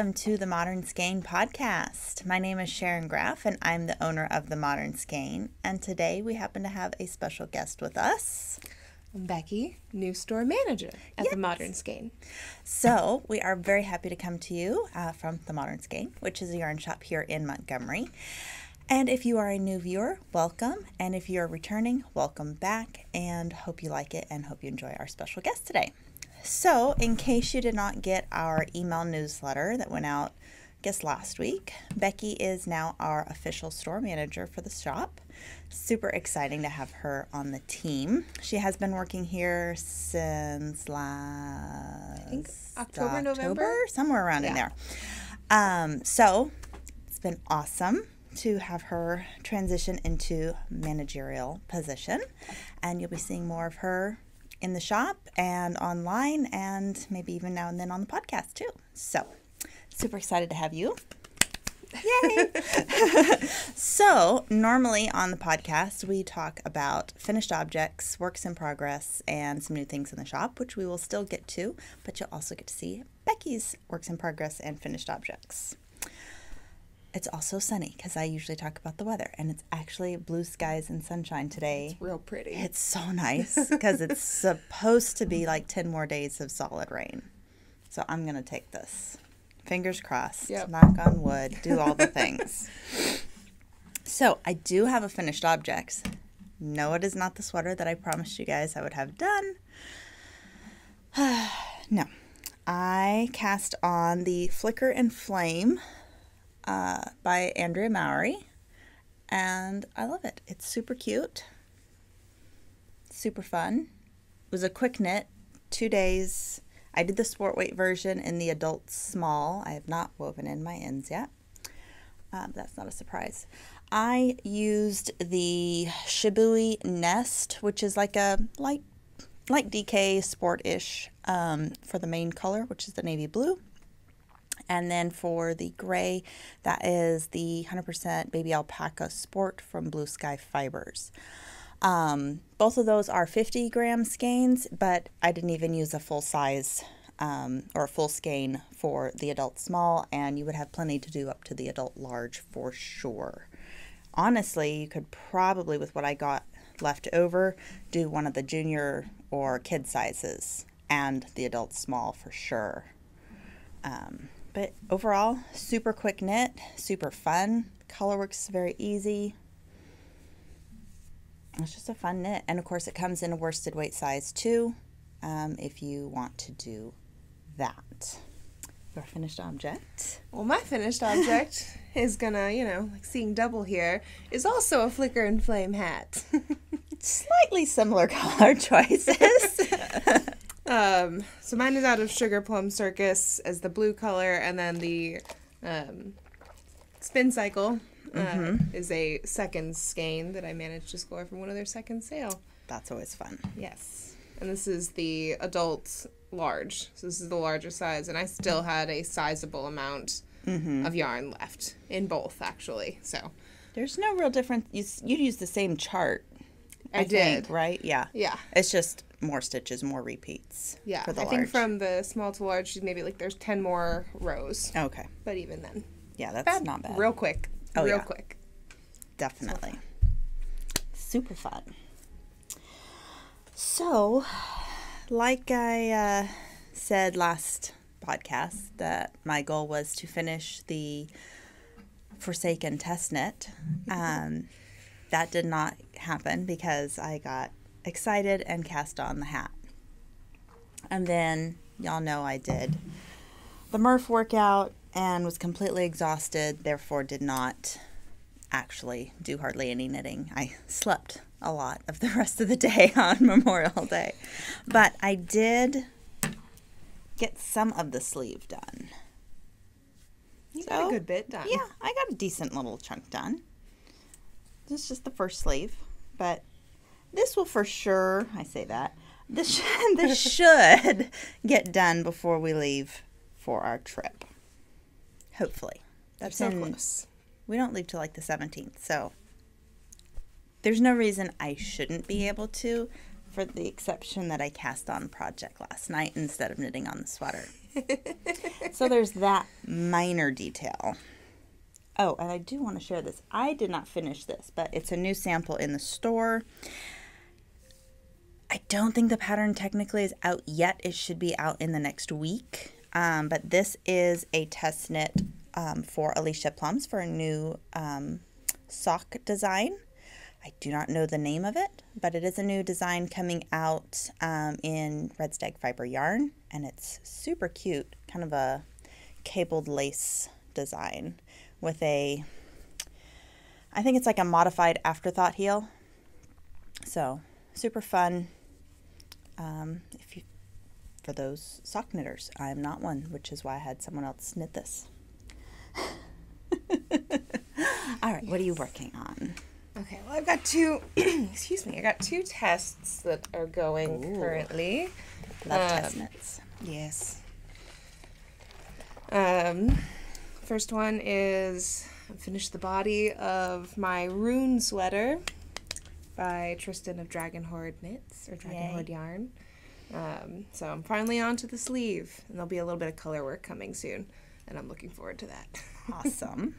welcome to the Modern Skein podcast. My name is Sharon Graff, and I'm the owner of the Modern Skein. And today we happen to have a special guest with us. I'm Becky, new store manager at the Modern Skein. So we are very happy to come to you from the Modern Skein, which is a yarn shop here in Montgomery. And if you are a new viewer, welcome. And if you're returning, welcome back. And hope you like it and hope you enjoy our special guest today. So, in case you did not get our email newsletter that went out, I guess last week, Becky is now our official store manager for the shop. Super exciting to have her on the team. She has been working here since last October, November? Somewhere around in there. So, it's been awesome to have her transition into managerial position, and you'll be seeing more of her in the shop and online and maybe even now and then on the podcast too. So super excited to have you. Yay! So normally on the podcast we talk about finished objects, works in progress, and some new things in the shop, which we will still get to, but you'll also get to see Becky's works in progress and finished objects. It's also sunny because I usually talk about the weather, and it's actually blue skies and sunshine today. It's real pretty. It's so nice because it's supposed to be like 10 more days of solid rain. So I'm going to take this. Fingers crossed, knock on wood, do all the things. So I do have a finished object. No, it is not the sweater that I promised you guys I would have done. No. I cast on the Flicker and Flame by Andrea Mawry, and I love it. It's super cute, super fun. It was a quick knit, 2 days. I did the sport weight version in the adult small. I have not woven in my ends yet. That's not a surprise. I used the Shibui Nest, which is like a light DK sport-ish for the main color, which is the navy blue. And then for the gray, that is the 100% Baby Alpaca Sport from Blue Sky Fibers. Both of those are 50-gram skeins, but I didn't even use a full size or full skein for the adult small, and you would have plenty to do up to the adult large for sure. Honestly, you could probably, with what I got left over, do one of the junior or kid sizes and the adult small for sure. But overall, super quick knit, super fun. Color works very easy. It's just a fun knit. And of course, it comes in a worsted weight size too, if you want to do that. Your finished object. Well, my finished object is gonna, like seeing double here, is also a Flicker and Flame hat. Slightly similar color choices. So mine is out of Sugar Plum Circus as the blue color, and then the Spin Cycle is a second skein that I managed to score from one of their second sale. That's always fun. Yes. And this is the adult large. So this is the larger size, and I still had a sizable amount of yarn left in both, actually. So there's no real difference. You use the same chart. I did. Think, right? Yeah. Yeah. It's just more stitches, more repeats. Yeah. For the I large. think from the small to large, maybe like there's 10 more rows. Okay. But even then. Yeah, that's not bad. Real quick. Oh, Real yeah. quick. Definitely. Super fun. So, like I said last podcast, that my goal was to finish the Forsaken test knit. That did not happen because I got excited and cast on the hat. And then, y'all know I did the Murph workout and was completely exhausted, therefore did not actually do hardly any knitting. I slept a lot of the rest of the day on Memorial Day. But I did get some of the sleeve done. You got a good bit done. Yeah, I got a decent little chunk done. This is just the first sleeve, but this will for sure, I say that, this should get done before we leave for our trip. Hopefully. That's so close. We don't leave till like the 17th, so there's no reason I shouldn't be able to for the exception that I cast on project last night instead of knitting on the sweater. So there's that minor detail. Oh, and I do want to share this. I did not finish this, but it's a new sample in the store. I don't think the pattern technically is out yet. It should be out in the next week. But this is a test knit for Alicia Plums for a new sock design. I do not know the name of it, but it is a new design coming out in Red Stag Fiber yarn, and it's super cute, kind of a cabled lace design with a, I think it's like a modified afterthought heel. So super fun. For those sock knitters, I am not one, which is why I had someone else knit this. All right, what are you working on? Okay, well, I've got two, excuse me, I got two tests that are going currently. Love test knits. Yes. First one is I finished the body of my rune sweater by Tristen of Dragon Hoard Knits, or Dragon Hoard Yarn. So I'm finally on to the sleeve, and there'll be a little bit of color work coming soon, and I'm looking forward to that. Awesome.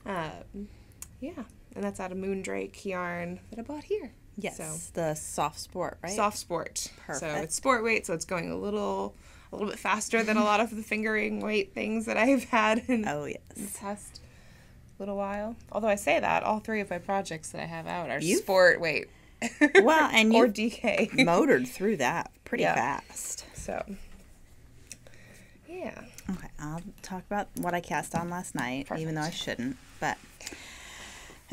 Yeah, and that's out of Moondrake yarn that I bought here. Yes, so, the soft sport, right? Soft sport. Perfect. So it's sport weight, so it's going a little bit faster than a lot of the fingering weight things that I've had in the past little while. Although I say that, all three of my projects that I have out are sport weight. Well, and or you DK. motored through that pretty fast. So, yeah. Okay, I'll talk about what I cast on last night, even though I shouldn't.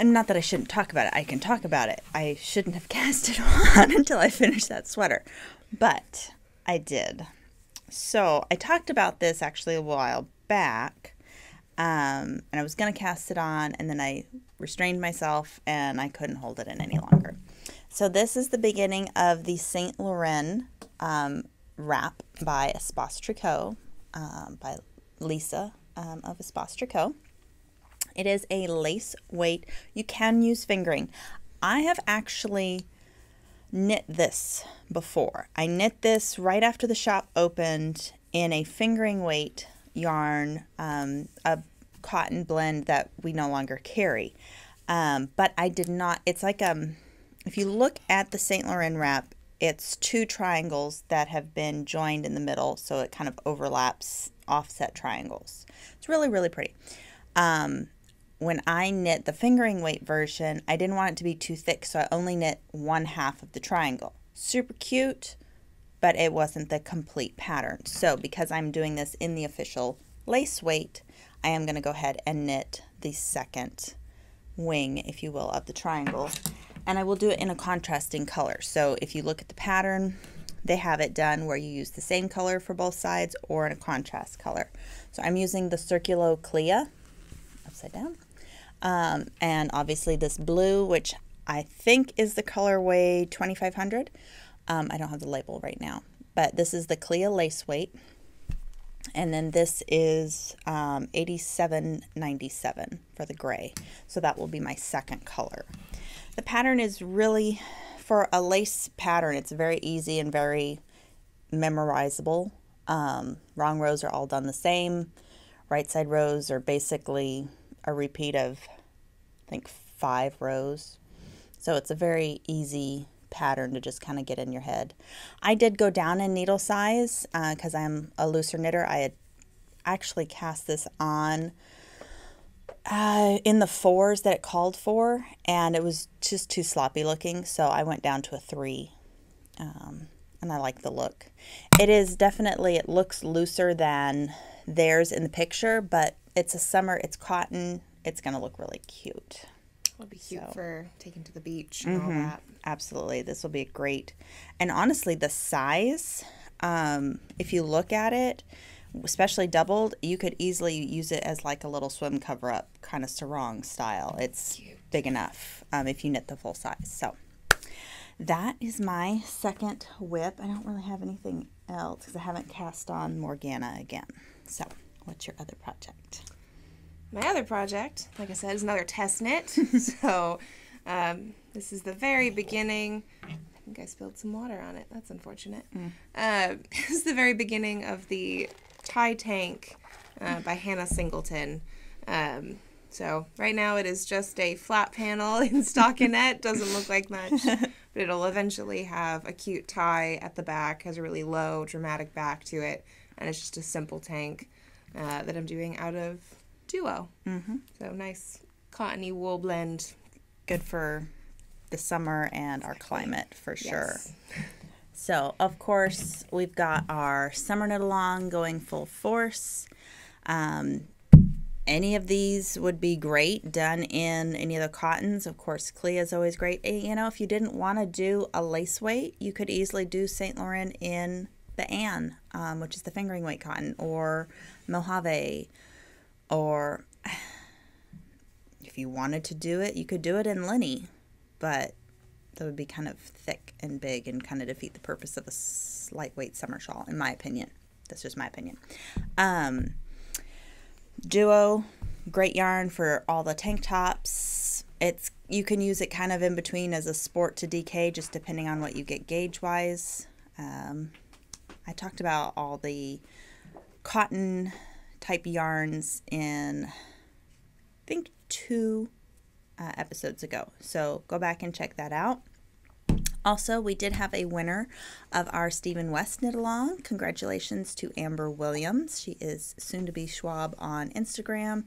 And not that I shouldn't talk about it. I can talk about it. I shouldn't have cast it on until I finished that sweater. But I did. So I talked about this actually a while back. And I was going to cast it on, and then I restrained myself, and I couldn't hold it in any longer. So this is the beginning of the Saint Laurent wrap by Espace Tricot, by Lisa of Espace Tricot. It is a lace weight. You can use fingering. I have actually knit this before. I knit this right after the shop opened in a fingering weight yarn, a cotton blend that we no longer carry. But I did not, it's like, if you look at the Saint Laurent wrap, it's two triangles that have been joined in the middle, so it kind of overlaps offset triangles. It's really, really pretty. When I knit the fingering weight version, I didn't want it to be too thick, so I only knit one half of the triangle. Super cute, but it wasn't the complete pattern. So because I'm doing this in the official lace weight, I am going to go ahead and knit the second wing, if you will, of the triangle. And I will do it in a contrasting color. So if you look at the pattern, they have it done where you use the same color for both sides or in a contrast color. So I'm using the Circulo Clea, upside down. And obviously this blue, which I think is the colorway 2500. I don't have the label right now, but this is the Clea lace weight. And then this is 87.97 for the gray. So that will be my second color. The pattern is really, for a lace pattern, it's very easy and very memorizable. Wrong rows are all done the same. Right side rows are basically a repeat of, I think, 5 rows. So it's a very easy pattern to just kind of get in your head. I did go down in needle size because I'm a looser knitter. I had actually cast this on in the 4s that it called for, and it was just too sloppy looking, so I went down to a 3. And I like the look. It is definitely, it looks looser than theirs in the picture, but it's a summer, it's cotton, it's going to look really cute. It'll be cute for taking to the beach and all that. Absolutely. This will be great. And honestly, the size, if you look at it, especially doubled, you could easily use it as like a little swim cover-up, kind of sarong style. It's cute. Big enough if you knit the full size. So that is my second whip. I don't really have anything else because I haven't cast on Morgana again. So what's your other project? My other project, like I said, is another test knit. So this is the very beginning. think I spilled some water on it. That's unfortunate. This is the very beginning of the tie tank by Hannah Singleton. So right now it is just a flat panel in stockinette. Doesn't look like much, but it'll eventually have a cute tie at the back. Has a really low, dramatic back to it, and it's just a simple tank that I'm doing out of Duo. So nice cottony wool blend. Good for the summer and our climate for sure. So of course we've got our summer knit along going full force. Any of these would be great done in any of the cottons. Of course, Clea is always great. You know, if you didn't want to do a lace weight, you could easily do St. Laurent in the Anne, which is the fingering weight cotton, or Mojave, or if you wanted to do it, you could do it in Linny, but that would be kind of thick and big and kind of defeat the purpose of a lightweight summer shawl, in my opinion. That's just my opinion. Duo, great yarn for all the tank tops. You can use it kind of in between as a sport to DK, just depending on what you get gauge wise. I talked about all the cotton type yarns in, I think, 2 episodes ago. So go back and check that out. Also, we did have a winner of our Stephen West knit along. Congratulations to Amber Williams. She is soon to be Schwab on Instagram.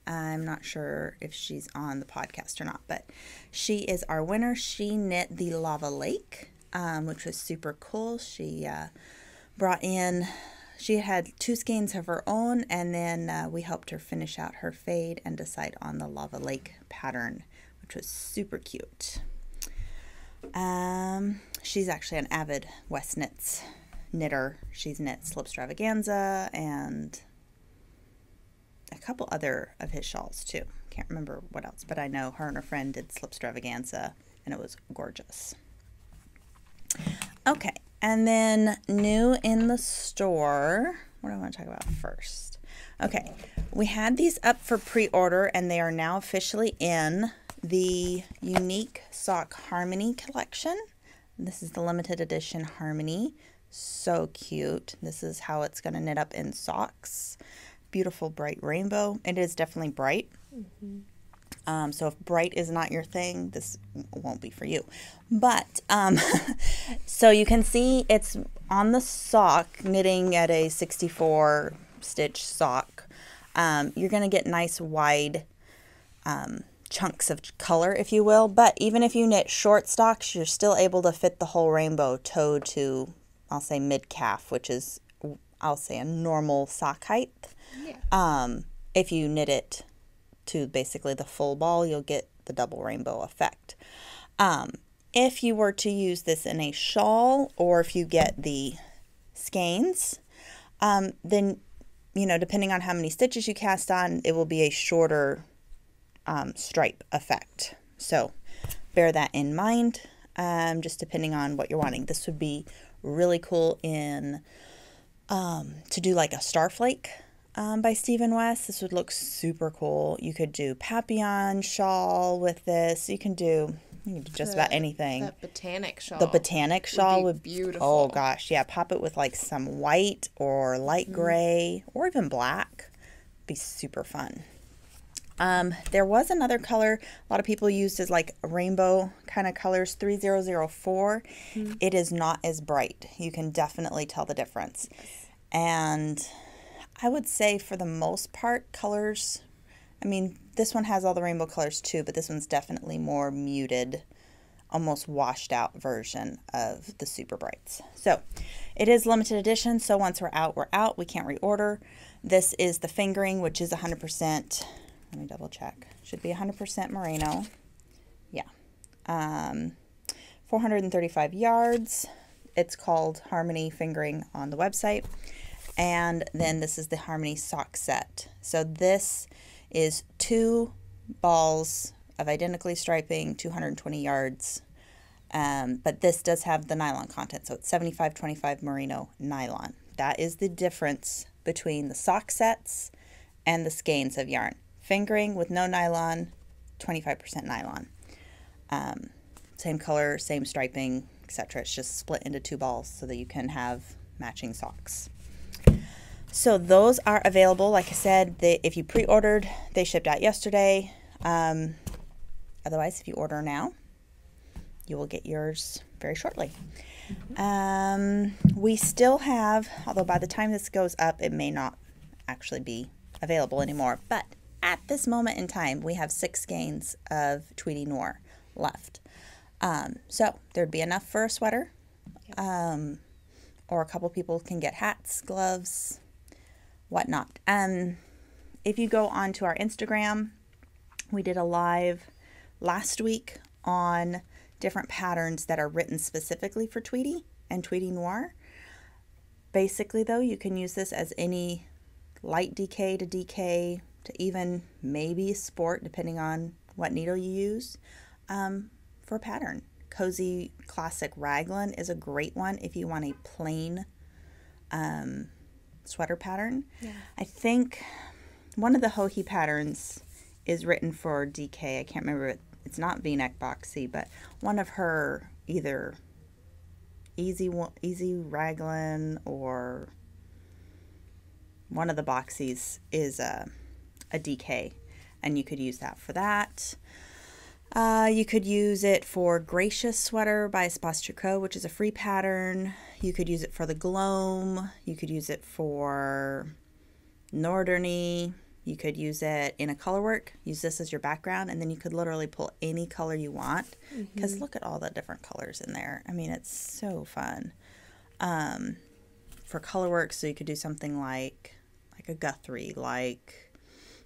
I'm not sure if she's on the podcast or not, but she is our winner. She knit the Lava Lake, which was super cool. She brought in, she had 2 skeins of her own, and then we helped her finish out her fade and decide on the Lava Lake pattern, which was super cute. She's actually an avid West Knits knitter. She's knit Slipstravaganza and a couple other of his shawls too. Can't remember what else, but I know her and her friend did Slipstravaganza and it was gorgeous. Okay, and then new in the store, what do I want to talk about first? Okay, we had these up for pre-order and they are now officially in the Unique Sock Harmony collection. This is the limited edition Harmony. So cute. This is how it's going to knit up in socks. Beautiful bright rainbow. It is definitely bright. So if bright is not your thing, this won't be for you. But so you can see it's on the sock, knitting at a 64 stitch sock. You're going to get nice wide chunks of color, if you will, but even if you knit short stocks, you're still able to fit the whole rainbow toe to, I'll say, mid-calf, which is, I'll say, a normal sock height. If you knit it to basically the full ball, you'll get the double rainbow effect. If you were to use this in a shawl, or if you get the skeins, then, you know, depending on how many stitches you cast on, it will be a shorter stripe effect. So bear that in mind, just depending on what you're wanting. This would be really cool in to do like a Starflake by Stephen West. This would look super cool. You could do Papillon shawl with this. You can do just about anything. That botanic shawl. The botanic shawl would be beautiful. Oh gosh, yeah. Pop it with like some white or light gray or even black. Be super fun. There was another color a lot of people used as like rainbow kind of colors, 3004. It is not as bright. You can definitely tell the difference. And I would say for the most part, colors, I mean, this one has all the rainbow colors too, but this one's definitely more muted, almost washed out version of the super brights. So it is limited edition. So once we're out, we're out. We can't reorder. This is the fingering, which is 100%. Let me double check. Should be 100% merino. Yeah. 435 yards. It's called Harmony Fingering on the website. And then this is the Harmony sock set. So this is 2 balls of identically striping, 220 yards. But this does have the nylon content. So it's 75-25 merino nylon. That is the difference between the sock sets and the skeins of yarn. Fingering with no nylon, 25% nylon. Same color, same striping, etc. It's just split into 2 balls so that you can have matching socks. So those are available. Like I said, if you pre-ordered, they shipped out yesterday. Otherwise, if you order now, you will get yours very shortly. We still have, although by the time this goes up, it may not actually be available anymore. But at this moment in time, we have 6 skeins of Tweedy Noir left. So there'd be enough for a sweater. Or a couple people can get hats, gloves, whatnot. If you go onto our Instagram, we did a live last week on different patterns that are written specifically for Tweedy and Tweedy Noir. Basically, though, you can use this as any light DK to DK to even maybe sport, depending on what needle you use, for a pattern. Cozy Classic Raglan is a great one if you want a plain sweater pattern. Yeah. I think one of the Hohi patterns is written for DK. I can't remember. It's not V-neck boxy, but one of her either Easy Raglan or one of the boxies is a DK, and you could use that for that. You could use it for Gracious Sweater by Espace Tricot, which is a free pattern. You could use it for the Gloam. You could use it for Northerny. You could use it in a color work. Use this as your background, and then you could literally pull any color you want. Because look at all the different colors in there. I mean, it's so fun. For color work, so you could do something like a Guthrie, like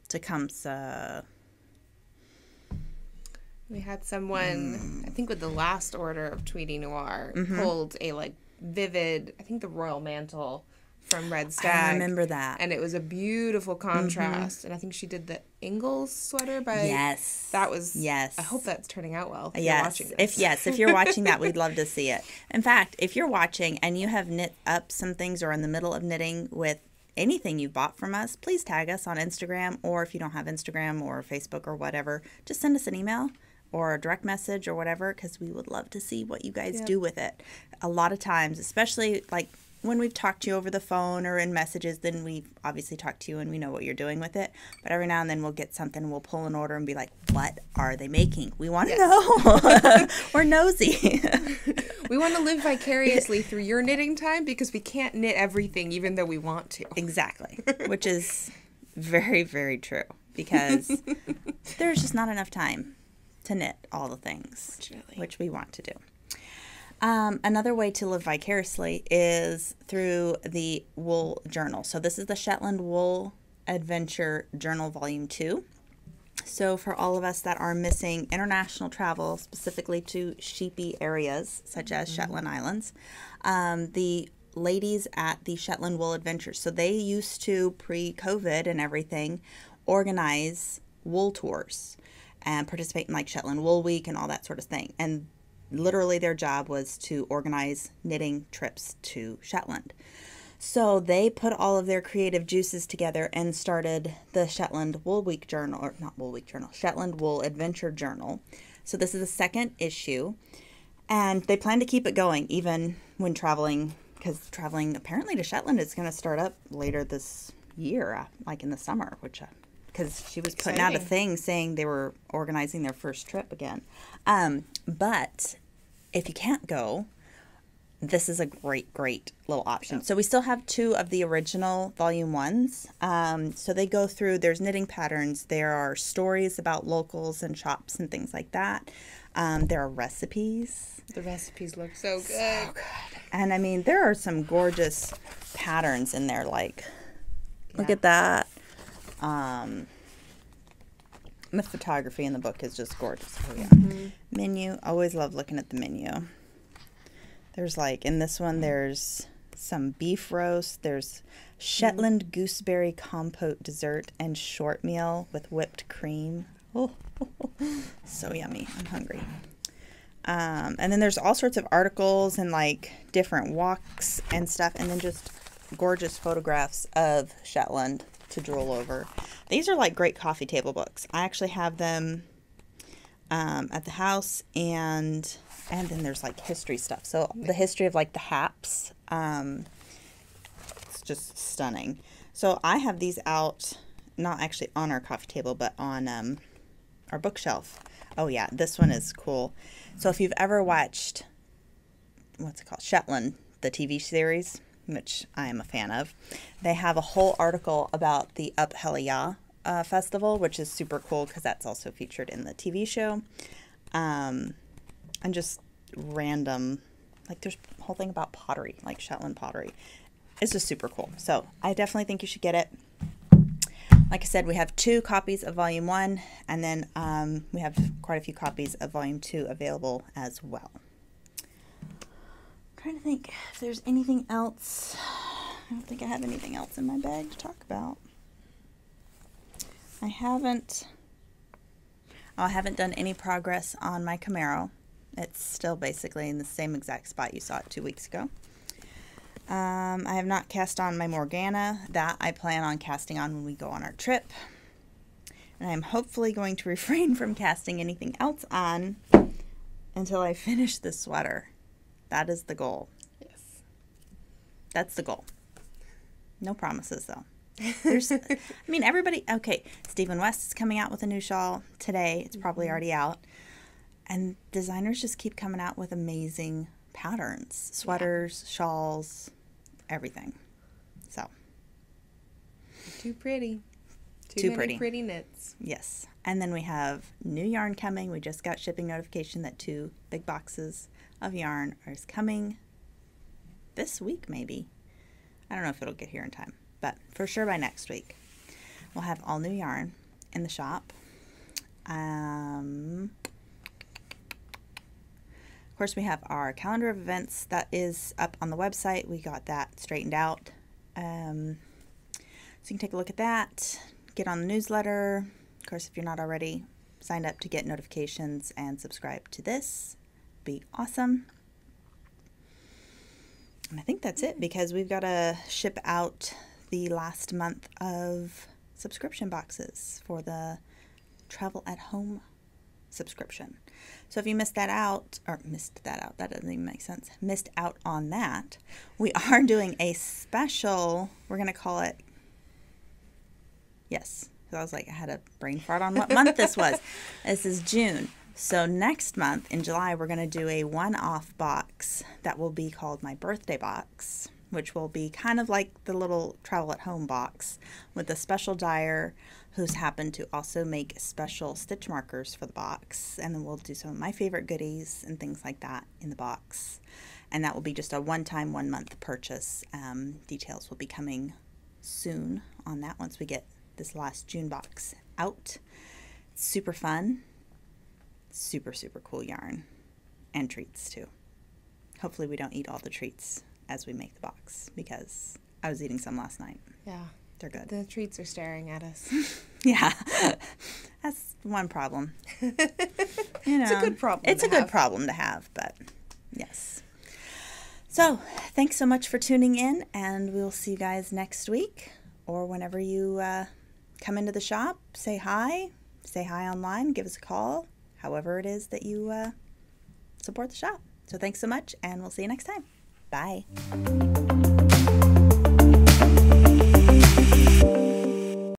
Tecumseh. We had someone, I think with the last order of Tweedy Noir, pulled a vivid, I think the Royal Mantle from Red Stag. I remember that. And it was a beautiful contrast. And I think she did the Ingalls sweater by... Yes. That was... Yes. I hope that's turning out well if yes. you're watching this. If you're watching that, we'd love to see it. In fact, if you're watching and you have knit up some things or in the middle of knitting with anything you bought from us, please tag us on Instagram, or if you don't have Instagram or Facebook or whatever, just send us an email or a direct message or whatever, because we would love to see what you guys do with it. A lot of times, especially when we've talked to you over the phone or in messages, then we obviously talk to you and we know what you're doing with it. But every now and then we'll get something, we'll pull an order and be like, what are they making? We want to know. We're nosy. We want to live vicariously through your knitting time because we can't knit everything even though we want to. Exactly. Which is very, very true, because there's just not enough time to knit all the things, which we want to do. Another way to live vicariously is through the wool journal. So this is the Shetland Wool Adventure Journal Volume 2. So for all of us that are missing international travel, specifically to sheepy areas such as Shetland Islands, the ladies at the Shetland Wool Adventure, so they used to, pre-COVID and everything, organize wool tours and participate in Shetland Wool Week and all that sort of thing. And literally their job was to organize knitting trips to Shetland. So they put all of their creative juices together and started the Shetland Wool Week Journal, or not Wool Week Journal, Shetland Wool Adventure Journal. So this is the 2nd issue, and they plan to keep it going even when traveling, because traveling apparently to Shetland is going to start up later this year, in the summer, which... because she was putting out a thing saying they were organizing their first trip again. But if you can't go, this is a great, great little option. Yeah. So we still have 2 of the original volume 1s. So they go through, there's knitting patterns, there are stories about locals and shops and things like that. There are recipes. The recipes look so good. So good. And I mean, there are some gorgeous patterns in there, look at that. The photography in the book is just gorgeous. Oh, yeah. Menu. Always love looking at the menu. There's in this one, there's some beef roast. There's Shetland gooseberry compote dessert and short meal with whipped cream. Oh, so yummy. I'm hungry. And then there's all sorts of articles and different walks and stuff. And then just gorgeous photographs of Shetland to drool over. These are great coffee table books. I actually have them at the house, and then there's like history stuff. So the history of like the Haps, it's just stunning. So I have these out, not actually on our coffee table, but on our bookshelf. Oh yeah, this one is cool. So if you've ever watched, what's it called, Shetland, the TV series, which I am a fan of, they have a whole article about the Up Helia festival, which is super cool because that's also featured in the TV show. And just random, like there's a whole thing about pottery, like Shetland pottery. It's just super cool. So I definitely think you should get it. Like I said, we have 2 copies of Volume 1, and then we have quite a few copies of Volume 2 available as well. I'm trying to think if there's anything else. I don't think I have anything else in my bag to talk about. I haven't done any progress on my Camaro. It's still basically in the same exact spot you saw it 2 weeks ago. I have not cast on my Morgana. That I plan on casting on when we go on our trip. And I'm hopefully going to refrain from casting anything else on until I finish this sweater. That is the goal. Yes. That's the goal. No promises, though. Everybody, okay, Stephen West is coming out with a new shawl today. It's probably already out. And designers just keep coming out with amazing patterns, sweaters, shawls, everything. So too pretty. Too many pretty knits. Yes. And then we have new yarn coming. We just got shipping notification that 2 big boxes of yarn are coming this week, maybe. I don't know if it'll get here in time, but for sure by next week we'll have all new yarn in the shop. Of course, we have our calendar of events that is up on the website. We got that straightened out. So you can take a look at that, get on the newsletter. Of course, if you're not already signed up to get notifications and subscribe to this, be awesome. And I think that's it, because we've got to ship out the last month of subscription boxes for the Travel at Home subscription. So if you missed that out, that doesn't even make sense, missed out on that, we are doing a special, we're going to call it, yes, because I was like, I had a brain fart on what month this was. This is June. So next month, in July, we're going to do a one-off box that will be called my birthday box, which will be kind of like the little Travel at Home box with a special dyer who's happened to also make special stitch markers for the box. And then we'll do some of my favorite goodies and things like that in the box. And that will be just a one-time, one-month purchase. Details will be coming soon on that once we get this last June box out. It's super fun. Super, super cool yarn. And treats, too. Hopefully we don't eat all the treats as we make the box, because I was eating some last night. Yeah. They're good. The treats are staring at us. Yeah. That's one problem. It's a good problem. It's a good problem to have, but yes. So, thanks so much for tuning in, and we'll see you guys next week, or whenever you come into the shop. Say hi online, give us a call, however it is that you support the shop. So thanks so much, and we'll see you next time. Bye.